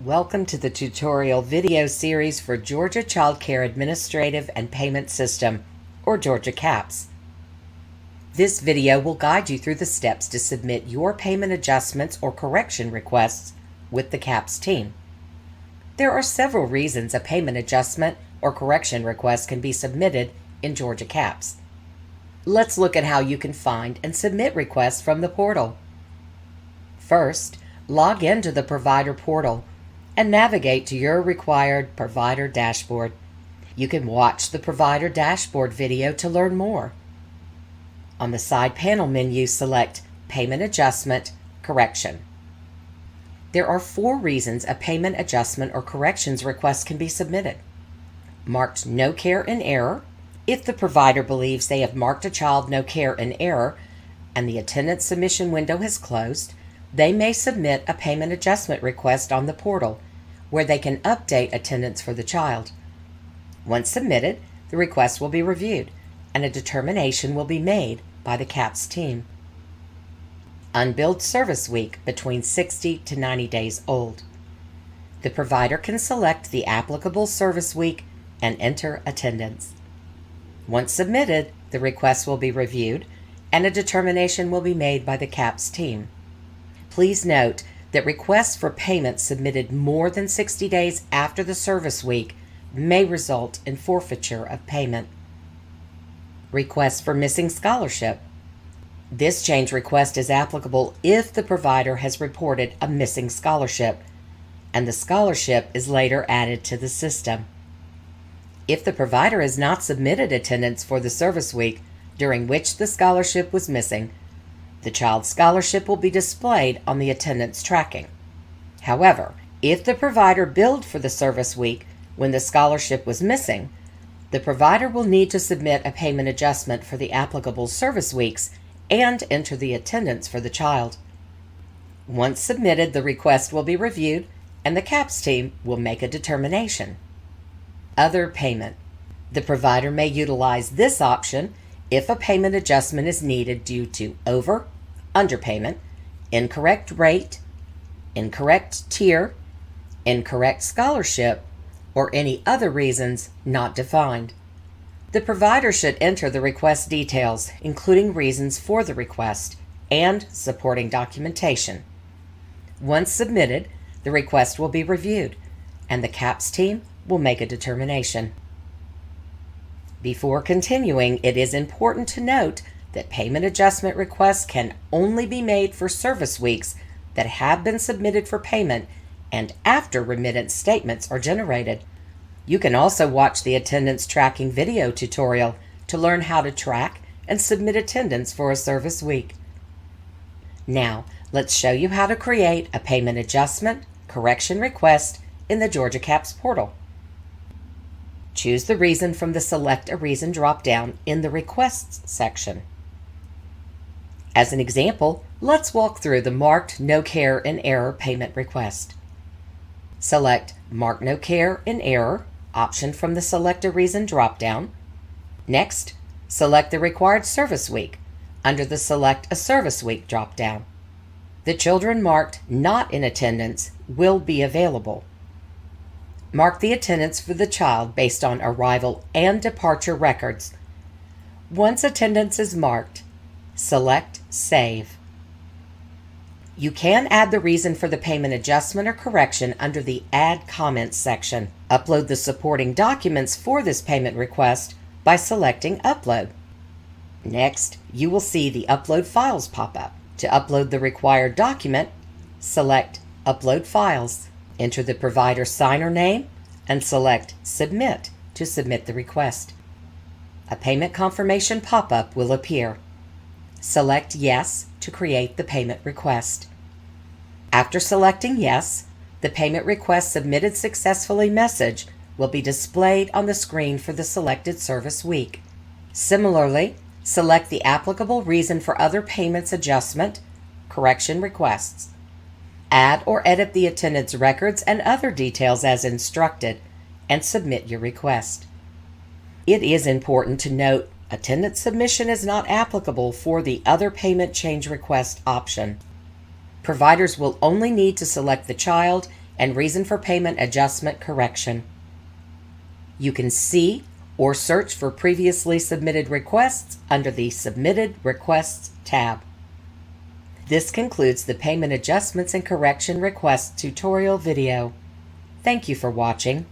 Welcome to the tutorial video series for Georgia Child Care Administrative and Payment System, or GACAPS. This video will guide you through the steps to submit your payment adjustments or correction requests with the CAPS team. There are several reasons a payment adjustment or correction request can be submitted in GACAPS. Let's look at how you can find and submit requests from the portal. First, log into the provider portal and navigate to your required provider dashboard. You can watch the provider dashboard video to learn more. On the side panel menu, select Payment Adjustment Correction. There are 4 reasons a payment adjustment or corrections request can be submitted. Marked No Care in Error. If the provider believes they have marked a child no care in error and the attendance submission window has closed, they may submit a payment adjustment request on the portal, where they can update attendance for the child. Once submitted, the request will be reviewed, and a determination will be made by the CAPS team. Unbilled service week between 60 to 90 days old. The provider can select the applicable service week and enter attendance. Once submitted, the request will be reviewed, and a determination will be made by the CAPS team. Please note that requests for payment submitted more than 60 days after the service week may result in forfeiture of payment. Request for missing scholarship. This change request is applicable if the provider has reported a missing scholarship and the scholarship is later added to the system. If the provider has not submitted attendance for the service week during which the scholarship was missing, the child's scholarship will be displayed on the attendance tracking. However, if the provider billed for the service week when the scholarship was missing, the provider will need to submit a payment adjustment for the applicable service weeks and enter the attendance for the child. Once submitted, the request will be reviewed and the CAPS team will make a determination. Other payment. The provider may utilize this option if a payment adjustment is needed due to underpayment, incorrect rate, incorrect tier, incorrect scholarship, or any other reasons not defined. The provider should enter the request details, including reasons for the request and supporting documentation. Once submitted, the request will be reviewed, and the CAPS team will make a determination. Before continuing, it is important to note that payment adjustment requests can only be made for service weeks that have been submitted for payment and after remittance statements are generated. You can also watch the attendance tracking video tutorial to learn how to track and submit attendance for a service week. Now, let's show you how to create a payment adjustment correction request in the GACAPS portal. Choose the reason from the Select a Reason drop-down in the Requests section. As an example, let's walk through the Marked No Care in Error payment request. Select Mark No Care in Error option from the Select a Reason drop-down. Next, select the required service week under the Select a Service Week drop-down. The children marked Not in Attendance will be available. Mark the attendance for the child based on arrival and departure records. Once attendance is marked, select Save. You can add the reason for the payment adjustment or correction under the Add Comments section. Upload the supporting documents for this payment request by selecting Upload. Next, you will see the Upload Files pop up. To upload the required document, select Upload Files. Enter the provider signer name and select Submit to submit the request. A payment confirmation pop-up will appear. Select Yes to create the payment request. After selecting Yes, the payment request submitted successfully message will be displayed on the screen for the selected service week. Similarly, select the applicable reason for other payments adjustment, correction requests. Add or edit the attendance records and other details as instructed, and submit your request. It is important to note attendance submission is not applicable for the Other Payment Change Request option. Providers will only need to select the child and reason for payment adjustment correction. You can see or search for previously submitted requests under the Submitted Requests tab. This concludes the Payment Adjustments and Correction Requests tutorial video. Thank you for watching.